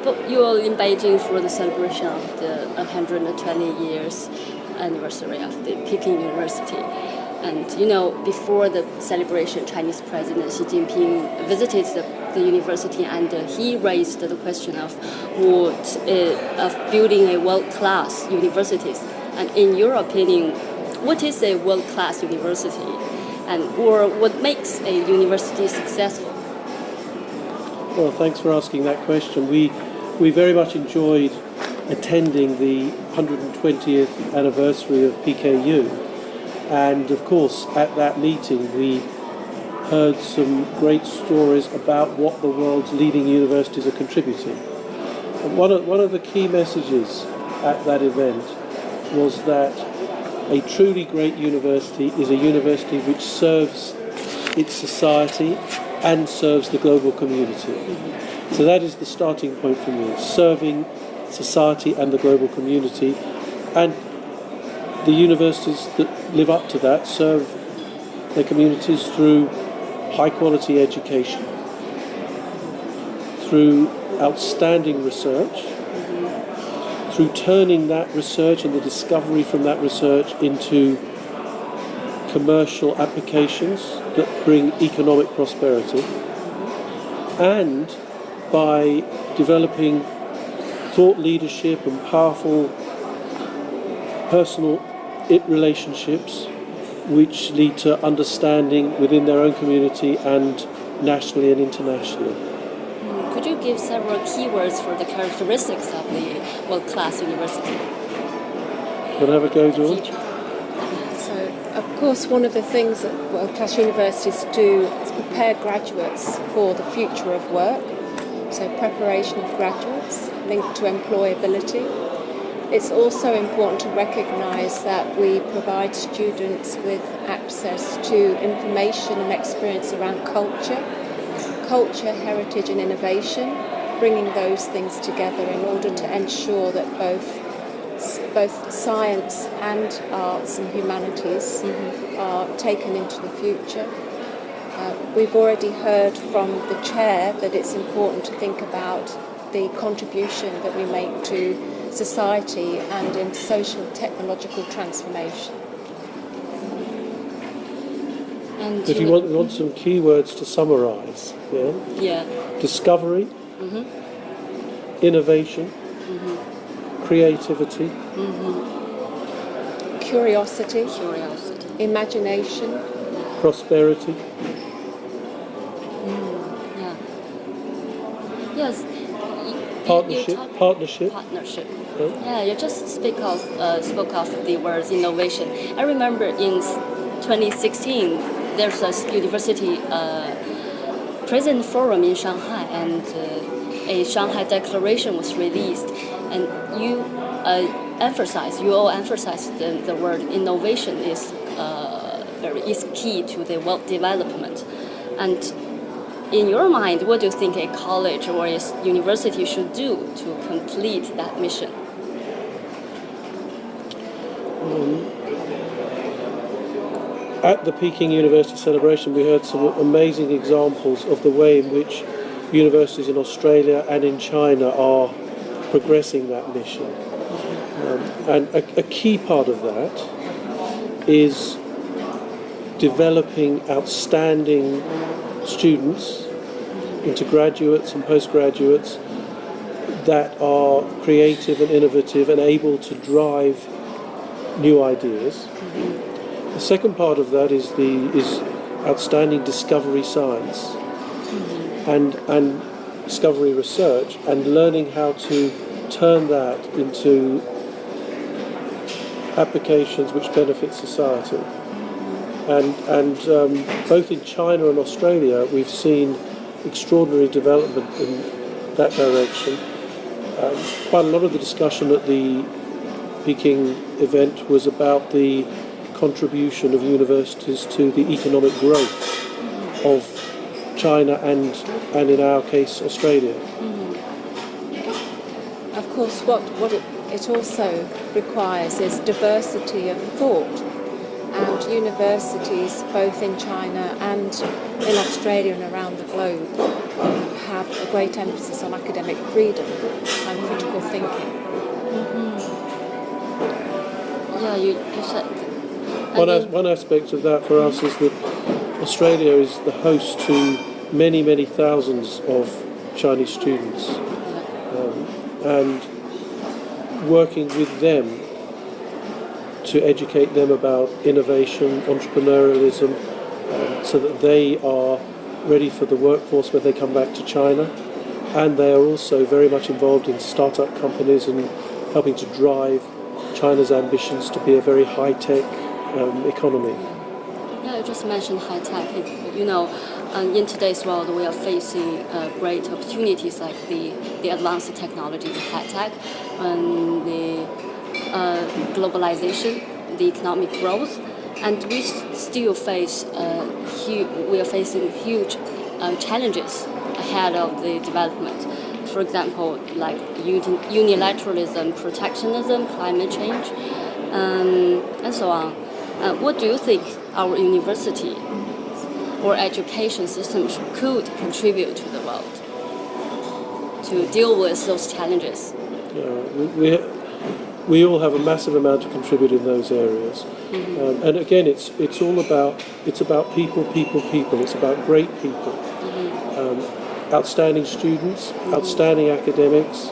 But you are in Beijing for the celebration of the 120 years anniversary of the Peking University. And, before the celebration, Chinese President Xi Jinping visited the university, and he raised the question of building a world-class universities. And in your opinion, what is a world-class university, or what makes a university successful? Well, thanks for asking that question. We very much enjoyed attending the 120th anniversary of PKU. And of course, at that meeting, we heard some great stories about what the world's leading universities are contributing. And one of the key messages at that event was that a truly great university is a university which serves its society and serves the global community. So that is the starting point for me, serving society and the global community. And the universities that live up to that serve their communities through high quality education, through outstanding research, through turning that research and the discovery from that research into commercial applications that bring economic prosperity, and by developing thought leadership and powerful personal relationships which lead to understanding within their own community and nationally and internationally. Could you give several keywords for the characteristics of the world-class university? Want to have a go, George? So, of course, one of the things that world-class universities do is prepare graduates for the future of work. So preparation of graduates linked to employability. It's also important to recognise that we provide students with access to information and experience around culture, heritage and innovation, bringing those things together in order to ensure that both science and arts and humanities are taken into the future. We've already heard from the chair that it's important to think about the contribution that we make to society and in social technological transformation. And if you want some keywords to summarise, discovery, innovation, creativity, curiosity, imagination, prosperity. Yes. Partnership. Yeah, you just spoke of the word innovation. I remember in 2016 there's a university president forum in Shanghai, and a Shanghai Declaration was released, and you all emphasized the word innovation is key to the world development. And in your mind, what do you think a college or a university should do to complete that mission? At the Peking University celebration, we heard some amazing examples of the way in which universities in Australia and in China are progressing that mission. And a key part of that is developing outstanding students into graduates and postgraduates that are creative and innovative and able to drive new ideas. The second part of that is outstanding discovery science and discovery research, and learning how to turn that into applications which benefit society. And both in China and Australia, we've seen extraordinary development in that direction. Quite a lot of the discussion at the Peking event was about the contribution of universities to the economic growth of China and in our case, Australia. Of course, what it also requires is diversity of thought. And universities, both in China and in Australia and around the globe, have a a great emphasis on academic freedom and critical thinking. Yeah, you said. One aspect of that for us is that Australia is the host to many, many thousands of Chinese students, and working with them to educate them about innovation, entrepreneurialism, so that they are ready for the workforce when they come back to China. And they are also very much involved in startup companies and helping to drive China's ambitions to be a very high-tech economy. Yeah, you just mentioned high tech. In today's world, we are facing great opportunities like the advanced technology, the high tech, and the globalization, the economic growth, and we still face we are facing huge challenges ahead of the development. For example, like unilateralism, protectionism, climate change, and so on. What do you think our university or education system could contribute to the world to deal with those challenges? We all have a massive amount to contribute in those areas, and again, it's all about people. It's about great people, outstanding students, outstanding academics,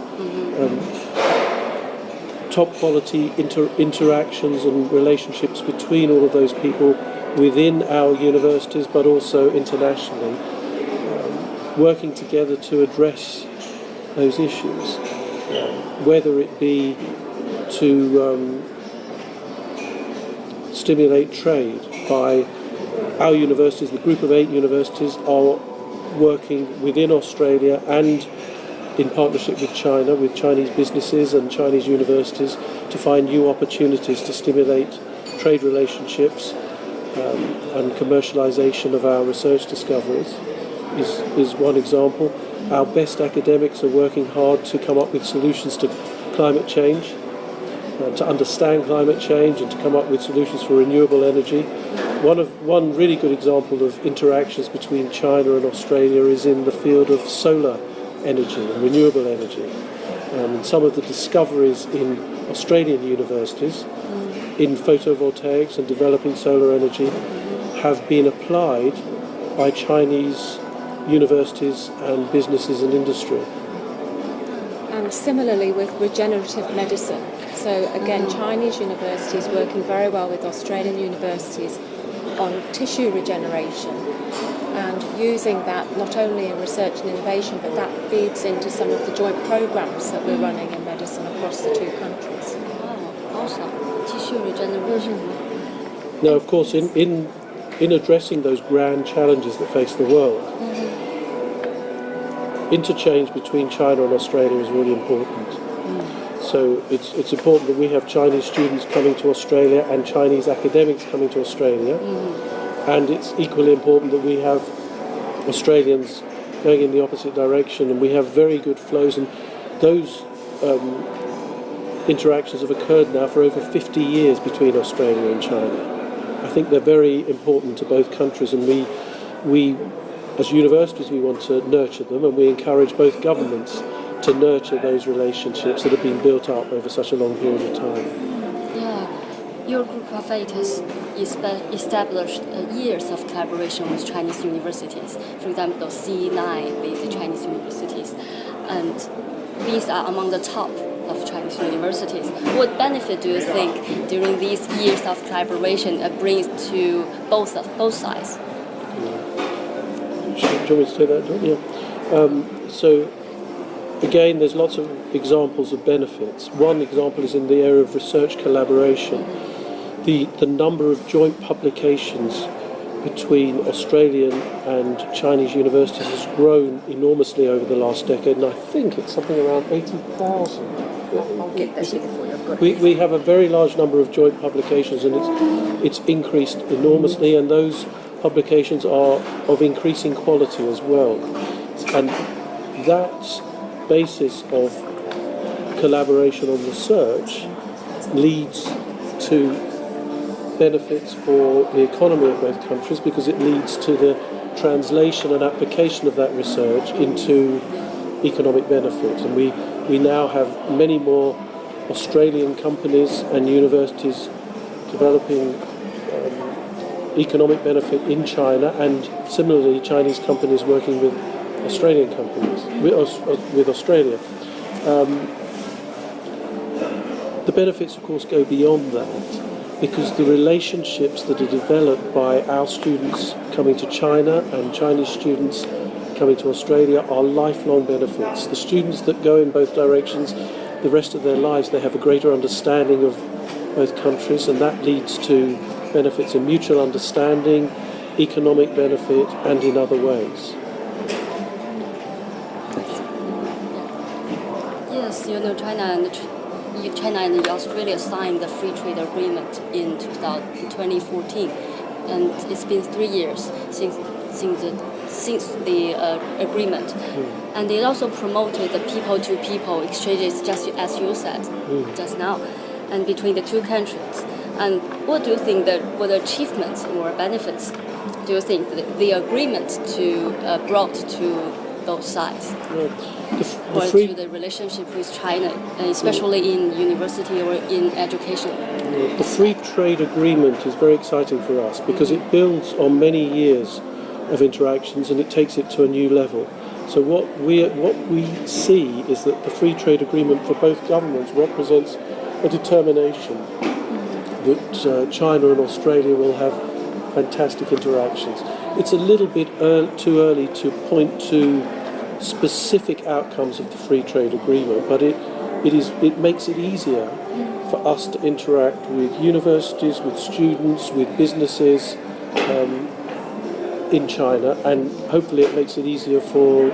top quality interactions and relationships between all of those people within our universities, but also internationally, working together to address those issues, whether it be to stimulate trade by our universities. The group of 8 universities are working within Australia and in partnership with China, with Chinese businesses and Chinese universities, to find new opportunities to stimulate trade relationships and commercialization of our research discoveries is one example. Our best academics are working hard to come up with solutions to climate change, to understand climate change and to come up with solutions for renewable energy. One really good example of interactions between China and Australia is in the field of solar energy and renewable energy. Some of the discoveries in Australian universities in photovoltaics and developing solar energy have been applied by Chinese universities and businesses and industry. And similarly with regenerative medicine. So again, Chinese universities working very well with Australian universities on tissue regeneration and using that not only in research and innovation, but that feeds into some of the joint programs that we're running in medicine across the two countries. Oh, awesome. Tissue regeneration. Now, of course, in addressing those grand challenges that face the world, interchange between China and Australia is really important. So it's important that we have Chinese students coming to Australia and Chinese academics coming to Australia, and it's equally important that we have Australians going in the opposite direction, and we have very good flows, and those interactions have occurred now for over 50 years between Australia and China. I think they're very important to both countries, and we as universities, we want to nurture them, and we encourage both governments to nurture those relationships that have been built up over such a long period of time. Yeah, your group of 8 has established years of collaboration with Chinese universities. For example, C9 with the Chinese universities, and these are among the top of Chinese universities. What benefit do you think during these years of collaboration brings to both sides? Do you want me to say that, John? Yeah. So, again, there's lots of examples of benefits. One example is in the area of research collaboration. The number of joint publications between Australian and Chinese universities has grown enormously over the last decade, and I think it's something around 80,000. We have a very large number of joint publications, and it's increased enormously, and those publications are of increasing quality as well. And that basis of collaboration on research leads to benefits for the economy of both countries, because it leads to the translation and application of that research into economic benefit. And we now have many more Australian companies and universities developing economic benefit in China, and similarly Chinese companies working with Australian companies, with Australia. The benefits, of course, go beyond that, because the relationships that are developed by our students coming to China and Chinese students coming to Australia are lifelong benefits. The students that go in both directions, the rest of their lives, they have a greater understanding of both countries, and that leads to benefits in mutual understanding, economic benefit, and in other ways. Yes, China and Australia signed the free trade agreement in 2014, and it's been 3 years since the agreement. And it also promoted the people-to-people exchanges, just as you said just now, and between the two countries. And what do you think what achievements or benefits do you think the agreement brought to both sides, to the relationship with China, especially in university or in education? The free trade agreement is very exciting for us because it builds on many years of interactions and it takes it to a new level. So what we see is that the free trade agreement for both governments represents a determination that China and Australia will have fantastic interactions. It's a little bit too early to point to specific outcomes of the free trade agreement, but it makes it easier for us to interact with universities, with students, with businesses in China, and hopefully it makes it easier for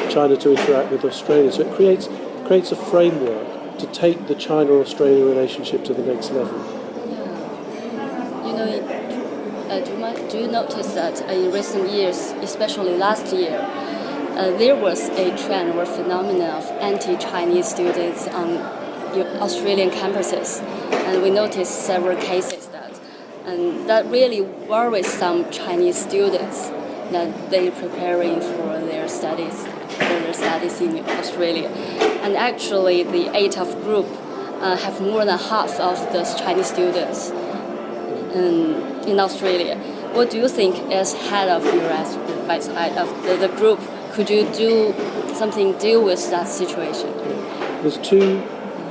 China to interact with Australia. So it creates a framework to take the China-Australia relationship to the next level. Do you notice that in recent years, especially last year, there was a trend or phenomenon of anti-Chinese students on Australian campuses, and we noticed several cases that really worries some Chinese students that they're preparing for their studies in Australia. And actually, the 8 group have more than half of those Chinese students in Australia. What do you think, as head of the group, could you do something deal with that situation? There's two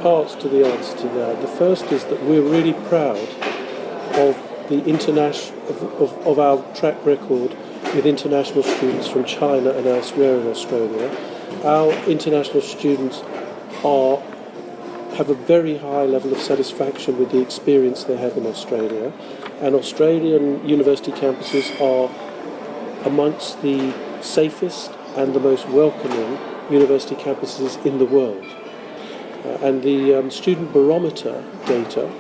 parts to the answer to that. The first is that we're really proud of the of our track record with international students from China and elsewhere in Australia. Our international students have a very high level of satisfaction with the experience they have in Australia, and Australian university campuses are amongst the safest and the most welcoming university campuses in the world. And the student barometer data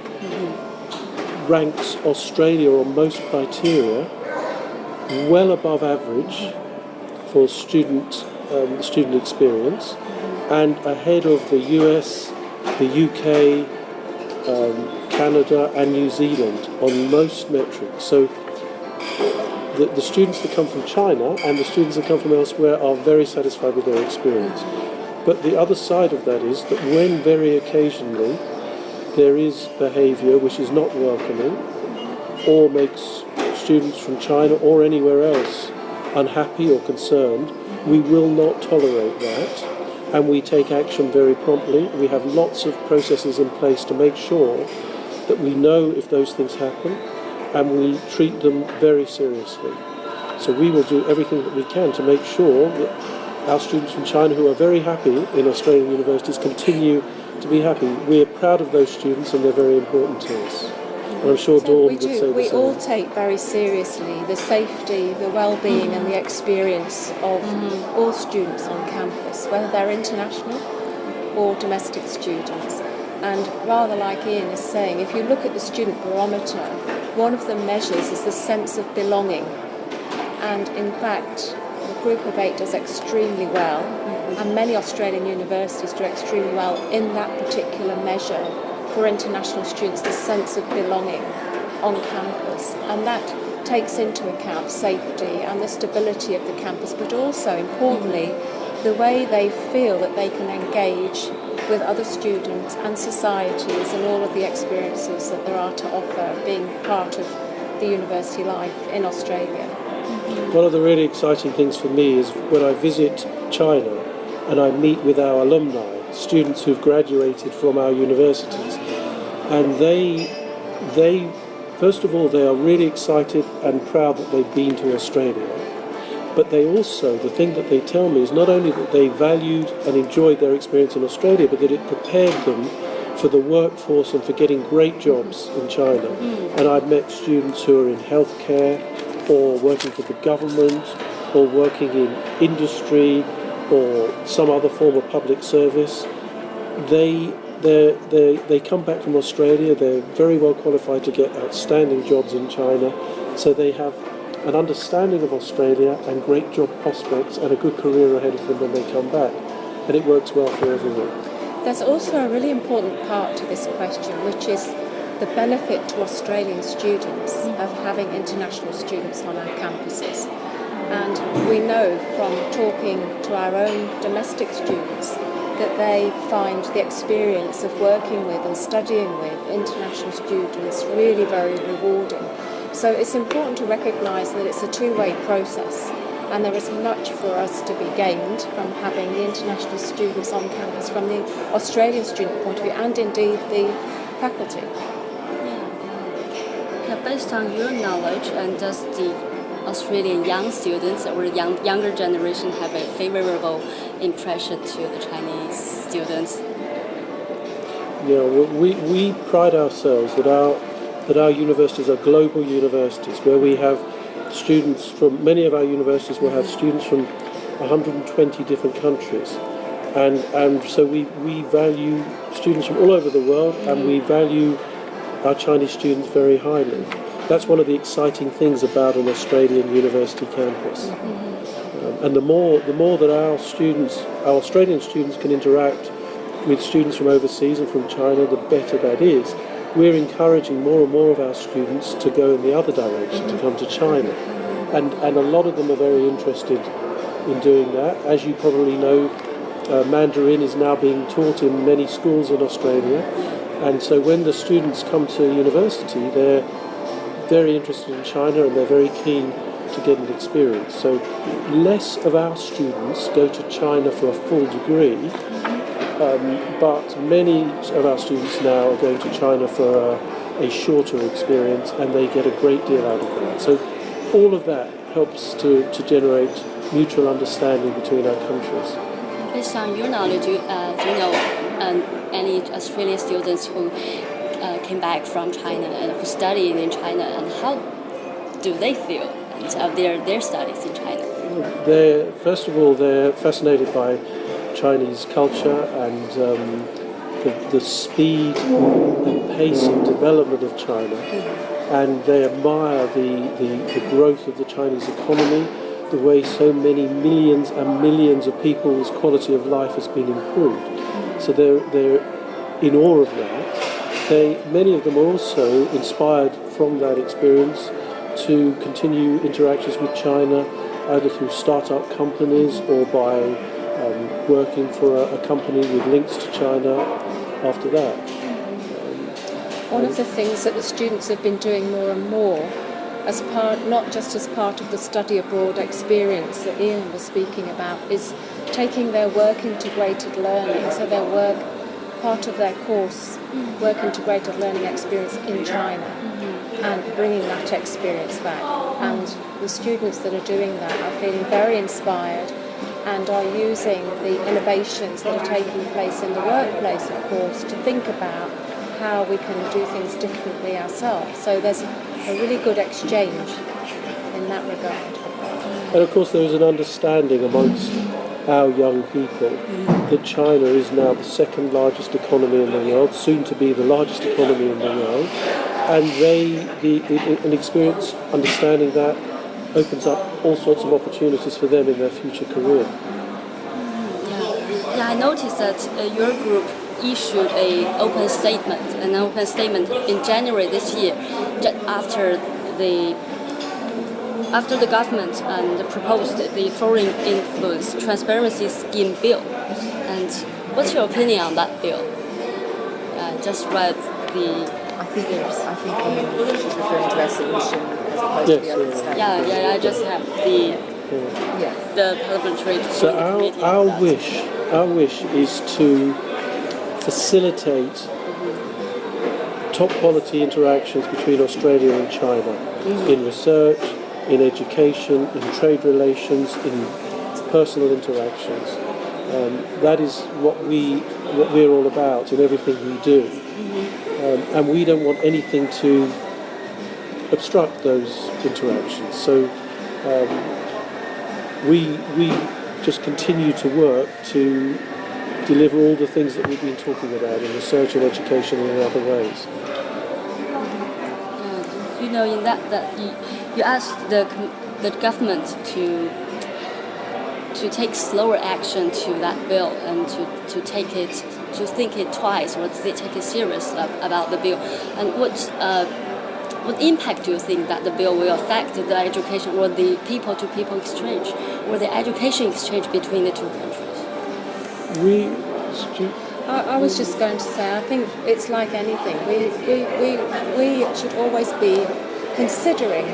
ranks Australia on most criteria well above average for student experience, and ahead of the US, the UK, Canada and New Zealand on most metrics. So the students that come from China and the students that come from elsewhere are very satisfied with their experience. But the other side of that is that when very occasionally there is behaviour which is not welcoming or makes students from China or anywhere else unhappy or concerned, we will not tolerate that, and we take action very promptly. We have lots of processes in place to make sure that we know if those things happen, and we treat them very seriously. So we will do everything that we can to make sure that our students from China who are very happy in Australian universities continue to be happy. We are proud of those students and they're very important to us. And I'm sure Dawn would say the same. We all take very seriously the safety, the well-being and the experience of all students on campus, whether they're international or domestic students. And rather like Ian is saying, if you look at the student barometer, one of the measures is the sense of belonging. And in fact, the Group of 8 does extremely well, and many Australian universities do extremely well in that particular measure for international students, the sense of belonging on campus. And that takes into account safety and the stability of the campus, but also, importantly, the way they feel that they can engage with other students and societies and all of the experiences that there are to offer being part of the university life in Australia. One of the really exciting things for me is when I visit China and I meet with our alumni, students who've graduated from our universities, and they first of all, they are really excited and proud that they've been to Australia. But they also, the thing that they tell me is not only that they valued and enjoyed their experience in Australia, but that it prepared them for the workforce and for getting great jobs in China. And I've met students who are in healthcare or working for the government or working in industry or some other form of public service. They come back from Australia, they're very well qualified to get outstanding jobs in China, so they have an understanding of Australia and great job prospects and a good career ahead of them when they come back. And it works well for everyone. There's also a really important part to this question, which is the benefit to Australian students of having international students on our campuses. And we know from talking to our own domestic students that they find the experience of working with and studying with international students really very rewarding. So it's important to recognise that it's a two-way process, and there is much for us to be gained from having the international students on campus from the Australian student point of view, and indeed the faculty. Yeah, based on your knowledge, and does the Australian young students or younger generation have a favorable impression to the Chinese students? Yeah, we pride ourselves that our universities are global universities, where we have students from, many of our universities will have students from 120 different countries, and so we value students from all over the world, and we value our Chinese students very highly. That's one of the exciting things about an Australian university campus. And the more that our Australian students can interact with students from overseas and from China, the better that is. We're encouraging more and more of our students to go in the other direction, to come to China. And a lot of them are very interested in doing that. As you probably know, Mandarin is now being taught in many schools in Australia. And so when the students come to university, they're very interested in China and they're very keen to get an experience. So less of our students go to China for a full degree, but many of our students now are going to China for a shorter experience, and they get a great deal out of that. So all of that helps to generate mutual understanding between our countries. Based on your knowledge, do you know any Australian students who came back from China and who studied in China, and how do they feel of their studies in China? First of all, they're fascinated by Chinese culture and the speed and pace and development of China, and they admire the growth of the Chinese economy, the way so many millions and millions of people's quality of life has been improved. So they're in awe of that. Many of them are also inspired from that experience to continue interactions with China, either through start-up companies or by working for a company with links to China after that. One of the things that the students have been doing more and more, as part, not just as part of the study abroad experience that Ian was speaking about, is taking their work integrated learning, so their work, part of their course, work integrated learning experience in China, and bringing that experience back. And the students that are doing that are feeling very inspired and are using the innovations that are taking place in the workplace, of course, to think about how we can do things differently ourselves. So there's a really good exchange in that regard. And of course there is an understanding amongst our young people that China is now the second largest economy in the world, soon to be the largest economy in the world, and an experience understanding that opens up all sorts of opportunities for them in their future career. Yeah, I noticed that your group issued an open statement in January this year, just after the after the government proposed the foreign influence transparency scheme bill, and what's your opinion on that bill? Just read the. I think she's referring to resolution as opposed to the other stuff. Yeah. I just have the parliamentary. So our wish is to facilitate top quality interactions between Australia and China in research, in education, in trade relations, in personal interactions. That is what we're all about in everything we do. And we don't want anything to obstruct those interactions. So we just continue to work to deliver all the things that we've been talking about in research and education and in other ways. You know, in that you asked the government to take slower action to that bill and to think it twice or to take it serious about the bill. And what impact do you think that the bill will affect the education or the people-to-people exchange or the education exchange between the two countries? I was just going to say, I think it's like anything. We should always be considering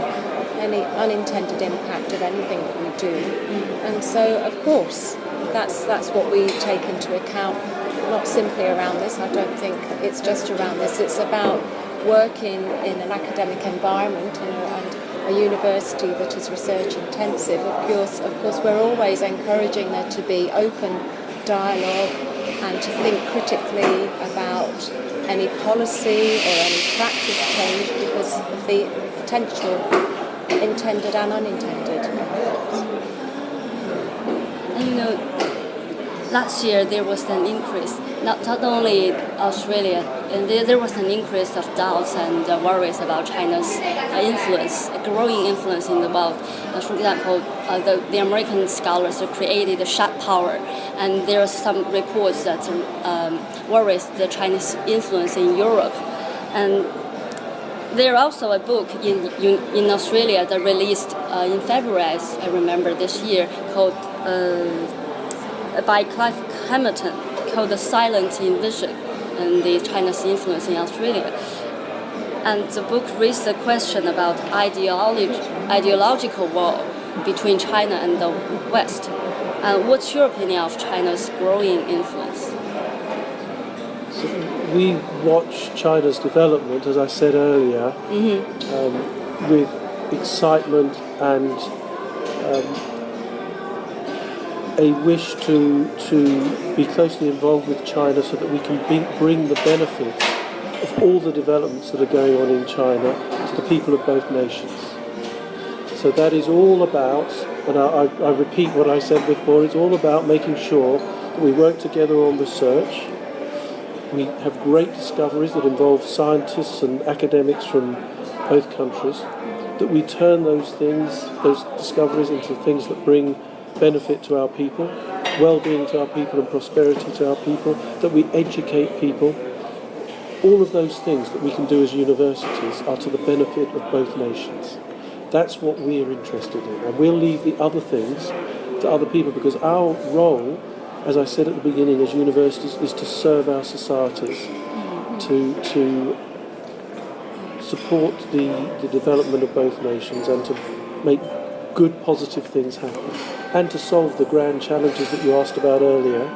any unintended impact of anything that we do. And so, of course, that's what we take into account, not simply around this. I don't think it's just around this. It's about working in an academic environment and a university that is research intensive. Of course, we're always encouraging there to be open dialogue and to think critically about any policy or any practice change because of the potential intended and unintended. And you know, last year there was an increase, not only Australia, and there was an increase of doubts and worries about China's influence, growing influence in the world. For example, the American scholars created a sharp power, and there are some reports that worries the Chinese influence in Europe. And there's also a book in Australia that released in February, I remember this year, called by Clive Hamilton, called The Silent Invasion and the China's influence in Australia. And the book raised the question about ideological war between China and the West. What's your opinion of China's growing influence? So we watch China's development, as I said earlier, with excitement and a wish to be closely involved with China so that we can bring the benefits of all the developments that are going on in China to the people of both nations. So that is all about, and I repeat what I said before, it's all about making sure that we work together on research. We have great discoveries that involve scientists and academics from both countries, that we turn those discoveries into things that bring benefit to our people, well-being to our people and prosperity to our people, that we educate people. All of those things that we can do as universities are to the benefit of both nations. That's what we are interested in, and we'll leave the other things to other people because our role, as I said at the beginning, as universities is to serve our societies, to support the development of both nations and to make good positive things happen and to solve the grand challenges that you asked about earlier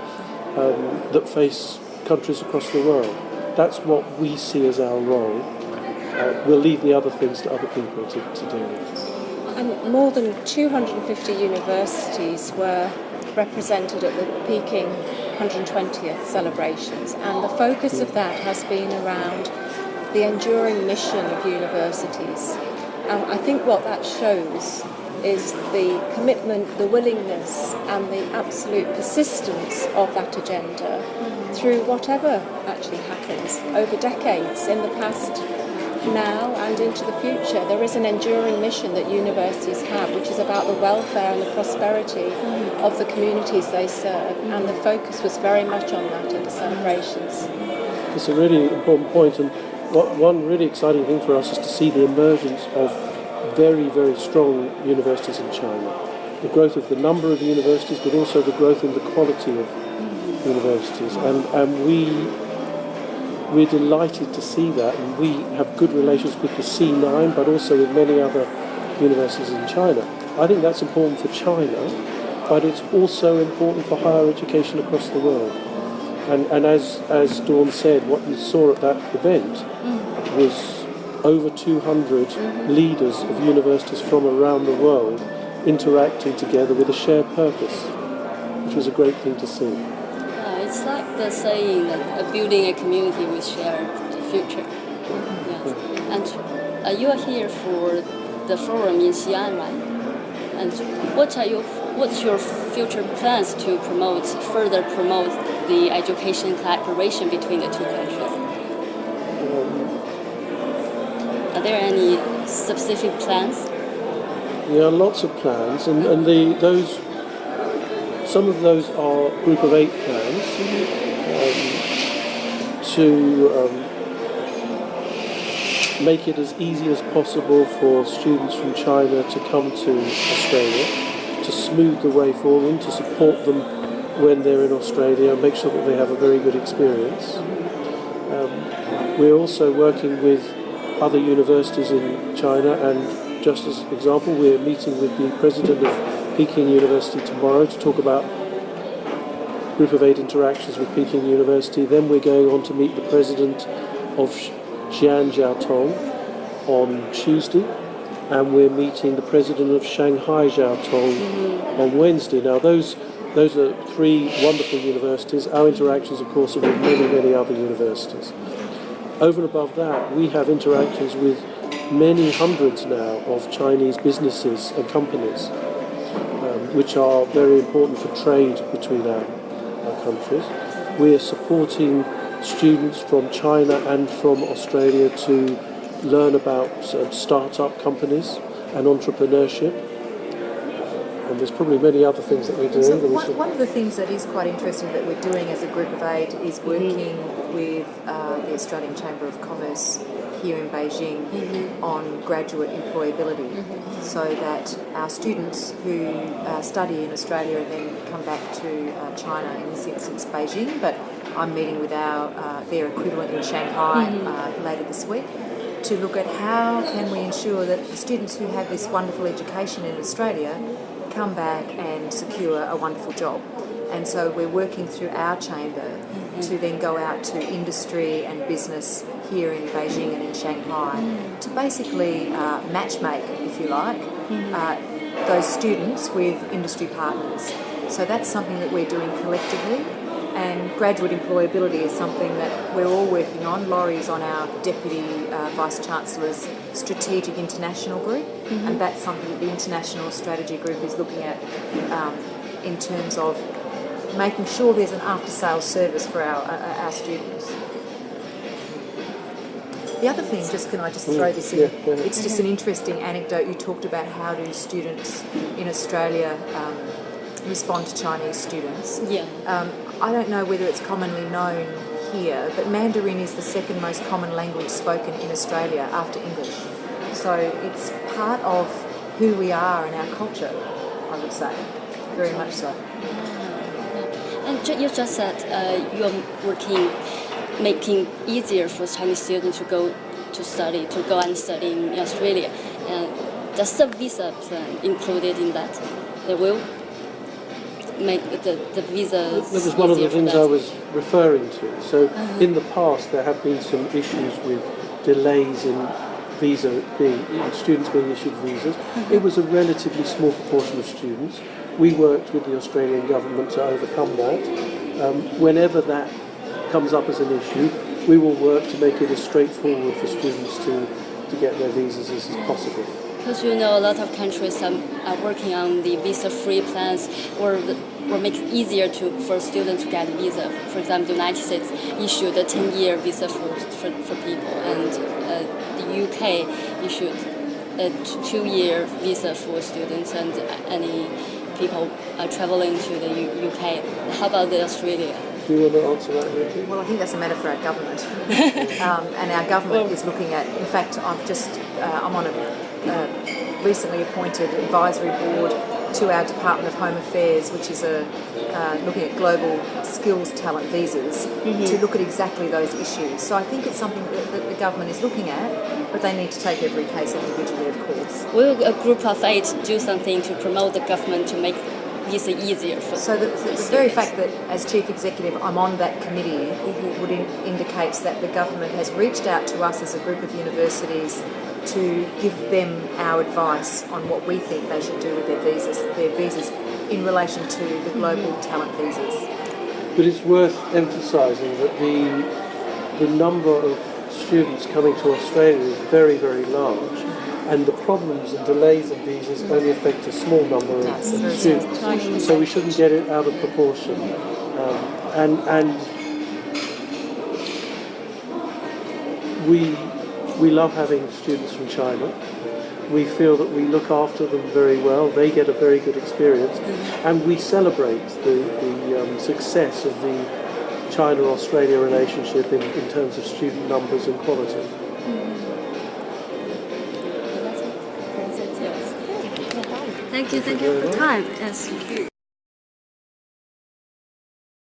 that face countries across the world. That's what we see as our role. We'll leave the other things to other people to deal with. And more than 250 universities were represented at the Peking 120th celebrations, and the focus of that has been around the enduring mission of universities. And I think what that shows is the commitment, the willingness and the absolute persistence of that agenda through whatever actually happens over decades, in the past, now and into the future. There is an enduring mission that universities have, which is about the welfare and the prosperity of the communities they serve, and the focus was very much on that at the celebrations. It's a really important point, and one really exciting thing for us is to see the emergence of very, very strong universities in China. The growth of the number of universities, but also the growth in the quality of universities. And we're delighted to see that. And we have good relations with the C9, but also with many other universities in China. I think that's important for China, but it's also important for higher education across the world. And as Dawn said, what you saw at that event was over 200 leaders of universities from around the world interacting together with a shared purpose, which was a great thing to see. It's like the saying that building a community with shared future. Yes. And you are here for the forum in Xi'an, right? And what's your future plans to further promote the education collaboration between the two countries? Are there any specific plans? There are lots of plans, and some of those are Group of 8 plans to make it as easy as possible for students from China to come to Australia, to smooth the way for them, to support them when they're in Australia and make sure that they have a very good experience. We're also working with other universities in China, and just as an example, we're meeting with the president of Peking University tomorrow to talk about Group of 8 interactions with Peking University. Then we're going on to meet the president of Xi'an Jiaotong on Tuesday, and we're meeting the president of Shanghai Jiaotong on Wednesday. Now those are 3 wonderful universities. Our interactions, of course, are with many, many other universities. Over and above that, we have interactions with many hundreds now of Chinese businesses and companies, which are very important for trade between our countries. We are supporting students from China and from Australia to learn about start-up companies and entrepreneurship. And there's probably many other things that we're doing. So one of the things that is quite interesting that we're doing as a Group of 8 is working with the Australian Chamber of Commerce here in Beijing on graduate employability, so that our students who study in Australia and then come back to China, in this instance Beijing, but I'm meeting with their equivalent in Shanghai later this week, to look at how can we ensure that the students who have this wonderful education in Australia come back and secure a wonderful job. And so we're working through our chamber to then go out to industry and business here in Beijing and in Shanghai to basically matchmake, if you like, those students with industry partners. So that's something that we're doing collectively, and graduate employability is something that we're all working on. Laurie's on our Deputy Vice-Chancellor's Strategic International Group, and that's something that the International Strategy Group is looking at in terms of making sure there's an after-sales service for our students. The other thing, can I just throw this in? It's just an interesting anecdote. You talked about how do students in Australia respond to Chinese students. I don't know whether it's commonly known here, but Mandarin is the second most common language spoken in Australia after English. So it's part of who we are and our culture, I would say, very much so. And you just said you're making easier for Chinese students to go and study in Australia. Does the visa plan included in that? They will make the visa. That was one of the things I was referring to. So in the past there have been some issues with delays in students being issued visas. It was a relatively small proportion of students. We worked with the Australian government to overcome that. Whenever that comes up as an issue, we will work to make it as straightforward for students to get their visas as possible. Because a lot of countries are working on the visa-free plans or make it easier for students to get a visa. For example, the United States issued a 10-year visa for people, and the UK issued a 2-year visa for students and any people traveling to the UK. How about Australia? Do you want to answer that, Ricky? Well, I think that's a matter for our government. And our government is looking at, in fact, I'm on a recently appointed advisory board to our Department of Home Affairs, which is looking at global skills talent visas, to look at exactly those issues. So I think it's something that the government is looking at, but they need to take every case individually, of course. Will a group of 8 do something to promote the government to make visa easier for So the very fact that as Chief Executive I'm on that committee indicates that the government has reached out to us as a group of universities to give them our advice on what we think they should do with their visas in relation to the global talent visas. But it's worth emphasising that the number of students coming to Australia is very, very large, and the problems and delays of visas only affect a small number of students. So we shouldn't get it out of proportion. And we love having students from China. We feel that we look after them very well. They get a very good experience, and we celebrate the success of the China-Australia relationship in terms of student numbers and quality. Thank you for the time. Yes.